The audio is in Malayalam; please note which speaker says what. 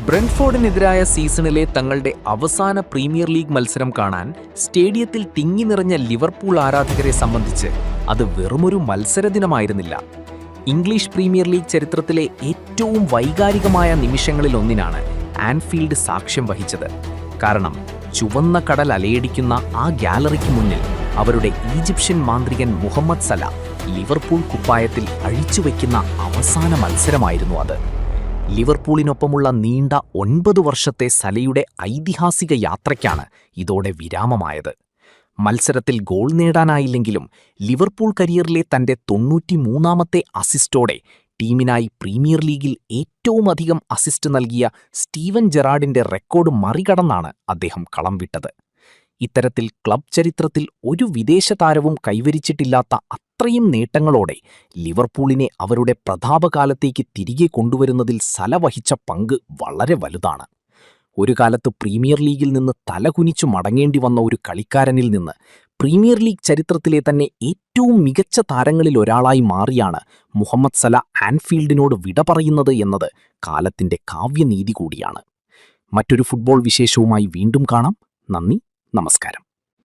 Speaker 1: ബ്രെൻഫോർഡിനെതിരായ സീസണിലെ തങ്ങളുടെ അവസാന പ്രീമിയർ ലീഗ് മത്സരം കാണാൻ സ്റ്റേഡിയത്തിൽ തിങ്ങി നിറഞ്ഞ ലിവർപൂൾ ആരാധകരെ സംബന്ധിച്ച് അത് വെറുമൊരു മത്സരദിനമായിരുന്നില്ല. ഇംഗ്ലീഷ് പ്രീമിയർ ലീഗ് ചരിത്രത്തിലെ ഏറ്റവും വൈകാരികമായ നിമിഷങ്ങളിലൊന്നിനാണ് ആൻഫീൽഡ് സാക്ഷ്യം വഹിച്ചത്. കാരണം ചുവന്ന കടൽ അലയടിക്കുന്ന ആ ഗാലറിക്ക് മുന്നിൽ അവരുടെ ഈജിപ്ഷ്യൻ മാന്ത്രികൻ മുഹമ്മദ് സല ലിവർപൂൾ കുപ്പായത്തിൽ അഴിച്ചുവെക്കുന്ന അവസാന മത്സരമായിരുന്നു അത്. ലിവർപൂളിനൊപ്പമുള്ള നീണ്ട 9 വർഷത്തെ സലയുടെ ഐതിഹാസിക യാത്രയ്ക്കാണ് ഇതോടെ വിരാമമായത്. മത്സരത്തിൽ ഗോൾ നേടാനായില്ലെങ്കിലും ലിവർപൂൾ കരിയറിലെ തന്റെ 93ാമത്തെ അസിസ്റ്റോടെ ടീമിനായി പ്രീമിയർ ലീഗിൽ ഏറ്റവുമധികം അസിസ്റ്റ് നൽകിയ സ്റ്റീവൻ ജെറാർഡിന്റെ റെക്കോർഡ് മറികടന്നാണ് അദ്ദേഹം കളം വിട്ടത്. ഇത്തരത്തിൽ ക്ലബ് ചരിത്രത്തിൽ ഒരു വിദേശ താരവും കൈവരിച്ചിട്ടില്ലാത്ത അത്രയും നേട്ടങ്ങളോടെ ലിവർപൂളിനെ അവരുടെ പ്രതാപകാലത്തേക്ക് തിരികെ കൊണ്ടുവരുന്നതിൽ സല വഹിച്ച പങ്ക് വളരെ വലുതാണ്. ഒരു കാലത്ത് പ്രീമിയർ ലീഗിൽ നിന്ന് തലകുനിച്ചു മടങ്ങേണ്ടി വന്ന ഒരു കളിക്കാരനിൽ നിന്ന് പ്രീമിയർ ലീഗ് ചരിത്രത്തിലെ തന്നെ ഏറ്റവും മികച്ച താരങ്ങളിൽ ഒരാളായി മാറിയാണ് മുഹമ്മദ് സല ആൻഫീൽഡിനോട് വിട പറയുന്നത് എന്നത് കാലത്തിന്റെ കാവ്യനീതി കൂടിയാണ്. മറ്റൊരു ഫുട്ബോൾ വിശേഷവുമായി വീണ്ടും കാണാം. നന്ദി, നമസ്കാരം.